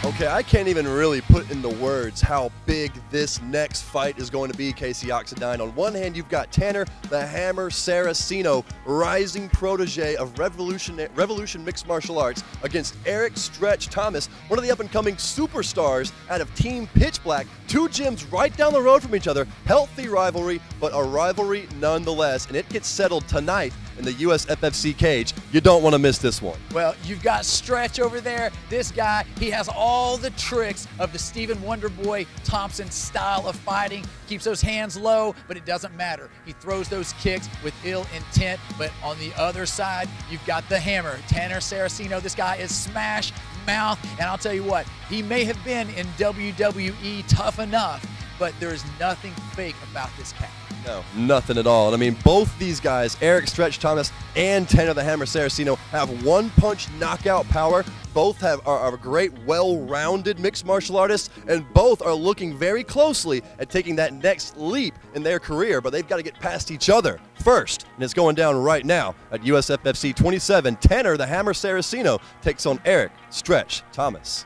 Okay, I can't even really put into words how big this next fight is going to be, Casey Oxendine. On one hand, you've got Tanner the Hammer Saraceno, rising protege of Revolution Mixed Martial Arts, against Eric Stretch Thomas, one of the up-and-coming superstars out of Team Pitch Black. Two gyms right down the road from each other. Healthy rivalry, but a rivalry nonetheless, and it gets settled tonight in the USFFC cage. You don't want to miss this one. Well, you've got Stretch over there. This guy, he has all the tricks of the Stephen Wonderboy Thompson style of fighting. Keeps those hands low, but it doesn't matter. He throws those kicks with ill intent. But on the other side, you've got the Hammer, Tanner Saraceno. This guy is smash mouth, and I'll tell you what, he may have been in WWE tough enough, but there's nothing fake about this cat. No, nothing at all. And I mean, both these guys, Eric Stretch Thomas and Tanner the Hammer Saraceno, have one-punch knockout power. Both are great, well-rounded mixed martial artists, and both are looking very closely at taking that next leap in their career, but they've got to get past each other first. And it's going down right now at USFFC 27. Tanner the Hammer Saraceno takes on Eric Stretch Thomas.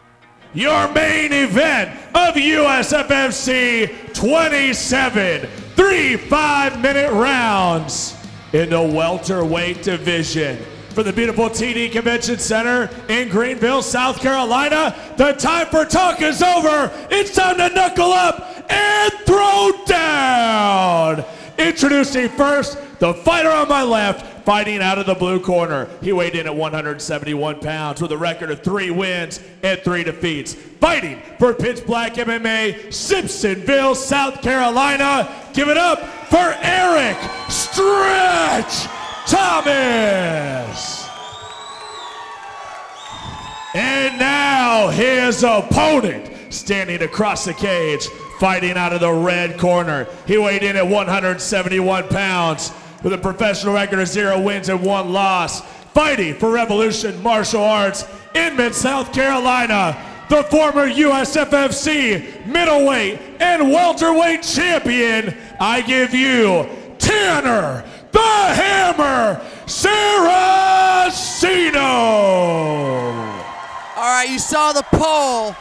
Your main event of USFFC 27, 3 5-minute rounds in the welterweight division. From the beautiful TD Convention Center in Greenville, South Carolina, the time for talk is over. It's time to knuckle up and throw down. Introducing first, the fighter on my left, fighting out of the blue corner. He weighed in at 171 pounds with a record of 3 wins and 3 defeats. Fighting for Pitch Black MMA, Simpsonville, South Carolina. Give it up for Eric Stretch Thomas. And now his opponent, standing across the cage, fighting out of the red corner. He weighed in at 171 pounds with a professional record of 0 wins and 1 loss. Fighting for Revolution Martial Arts in Mid South Carolina, the former USFFC middleweight and welterweight champion. I give you Tanner the Hammer Saraceno. All right, you saw the poll.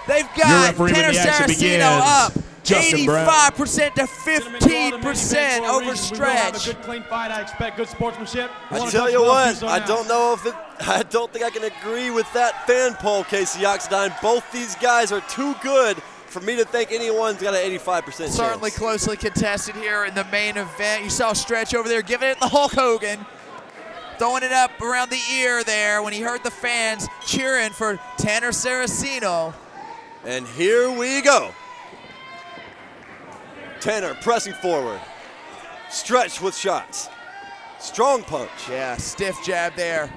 They've got Tanner Saraceno up 85% to 15% over Stretch. A good clean fight. I expect good sportsmanship. I tell you what, I don't think I can agree with that fan poll, Casey Oxendine. Both these guys are too good for me to think anyone's got an 85% chance. Certainly closely contested here in the main event. You saw Stretch over there giving it the Hulk Hogan, throwing it up around the ear there when he heard the fans cheering for Tanner Saraceno. And here we go. Tanner pressing forward. Stretch with shots. Strong punch. Yeah, stiff jab there.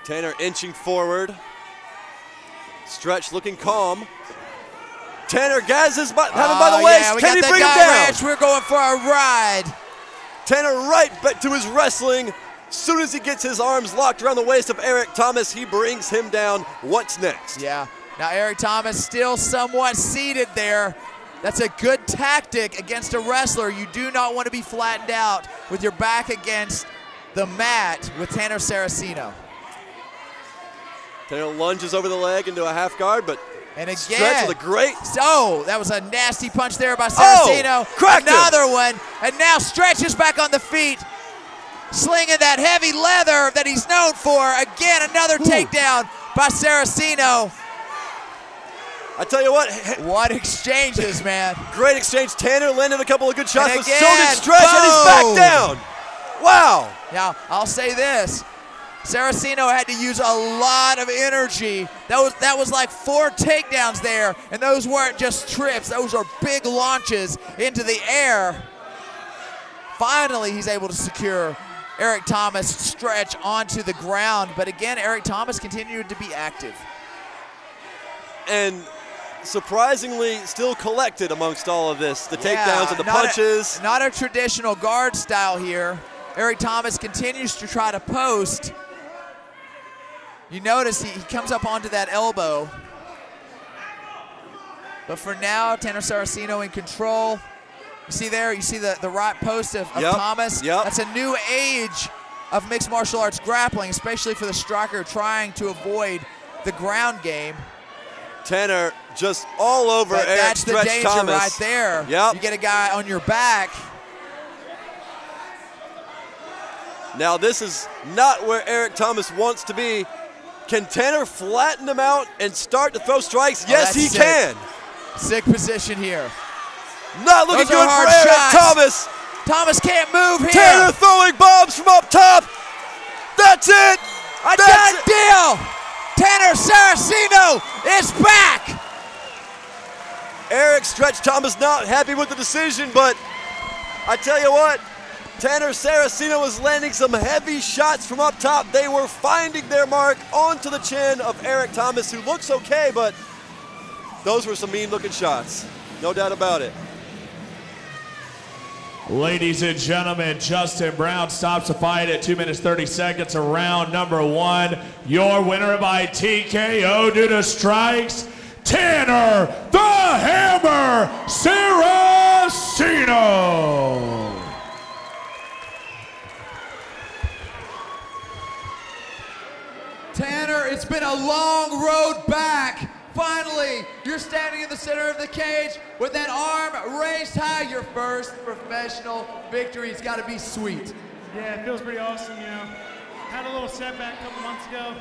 Tanner inching forward. Stretch looking calm. Tanner gazzes him by the waist. Yeah, Can he bring him down? Ranch. We're going for a ride. Tanner right back to his wrestling. Soon as he gets his arms locked around the waist of Eric Thomas, he brings him down. What's next? Yeah. Now Eric Thomas still somewhat seated there. That's a good tactic against a wrestler. You do not want to be flattened out with your back against the mat with Tanner Saraceno. Tanner lunges over the leg into a half guard, but and again, Stretch with a great. Oh, that was a nasty punch there by Saraceno. Cracked Another him. one, and now Stretch is back on the feet, slinging that heavy leather that he's known for. Again, another takedown by Saraceno. I tell you what. What exchanges, man. Great exchange. Tanner landed a couple of good shots, but so again, did Stretch, and he's back down. Wow. Now, I'll say this. Saraceno had to use a lot of energy. That was like 4 takedowns there, and those weren't just trips. Those are big launches into the air. Finally, he's able to secure Eric Thomas, Stretch onto the ground. But again, Eric Thomas continued to be active. And surprisingly still collected amongst all of this. The takedowns and the punches. Not a traditional guard style here. Eric Thomas continues to try to post. You notice he comes up onto that elbow. But for now, Tanner Saraceno in control. You see there, you see the right post of Thomas. Yep. That's a new age of mixed martial arts grappling, especially for the striker trying to avoid the ground game. Tanner just all over Eric That's the Stretch danger Thomas. right there. Yep. You get a guy on your back. Now this is not where Eric Thomas wants to be. Can Tanner flatten him out and start to throw strikes? Yes, he can. Sick position here. Not looking good for Eric Thomas. Thomas can't move here. Tanner throwing bombs from up top. That's it. A done deal. Tanner Saraceno is back. Eric Stretch Thomas not happy with the decision, but I tell you what, Tanner Saraceno was landing some heavy shots from up top. They were finding their mark onto the chin of Eric Thomas, who looks okay, but those were some mean-looking shots. No doubt about it. Ladies and gentlemen, Justin Brown stops the fight at 2 minutes 30 seconds of round number 1. Your winner by TKO due to strikes, Tanner the Hammer Saraceno. Tanner, it's been a long road back. Finally, you're standing in the center of the cage with that arm raised high. Your first professional victory. It's got to be sweet. Yeah, it feels pretty awesome, you know. Had a little setback a couple months ago,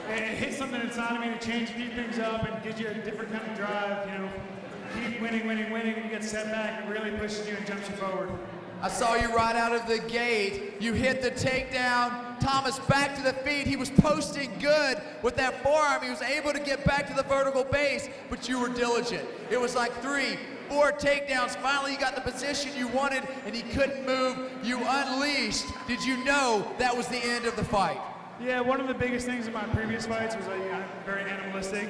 and it hit something inside of me to change a few things up and gives you a different kind of drive, you know. Keep winning, winning, winning, and you get set back, it really pushes you and jumps you forward. I saw you right out of the gate. You hit the takedown. Thomas back to the feet. He was posting good with that forearm. He was able to get back to the vertical base, but you were diligent. It was like 3, 4 takedowns. Finally, you got the position you wanted, and he couldn't move. You unleashed. Did you know that was the end of the fight? Yeah, one of the biggest things in my previous fights was very animalistic,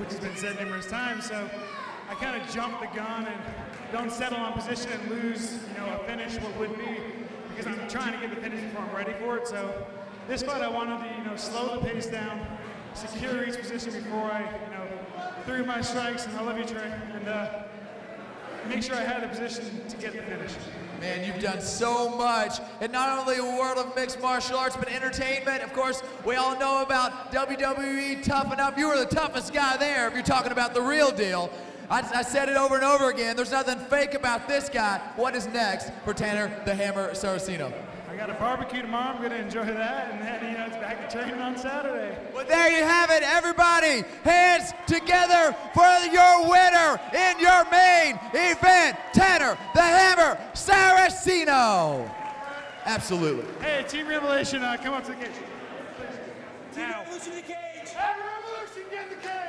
which has been said numerous times. So I kind of jumped the gun and don't settle on position and lose, you know, a finish what would be, because I'm trying to get the finish before I'm ready for it. So this fight I wanted to, you know, slow the pace down, secure each position before I, you know, threw my strikes, and I love you, Trey, and make sure I had the position to get the finish. Man, you've done so much in not only the world of mixed martial arts, but entertainment. Of course, we all know about WWE Toughen Up. You were the toughest guy there if you're talking about the real deal. I said it over and over again. There's nothing fake about this guy. What is next for Tanner the Hammer Saraceno? I got a barbecue tomorrow. I'm going to enjoy that, and then, you know, it's back to training on Saturday. Well, there you have it, everybody. Hands together for your winner in your main event, Tanner the Hammer Saraceno. Absolutely. Hey, Team Revelation, come up to the cage. Team Revolution in the cage. Revolution, get in the cage.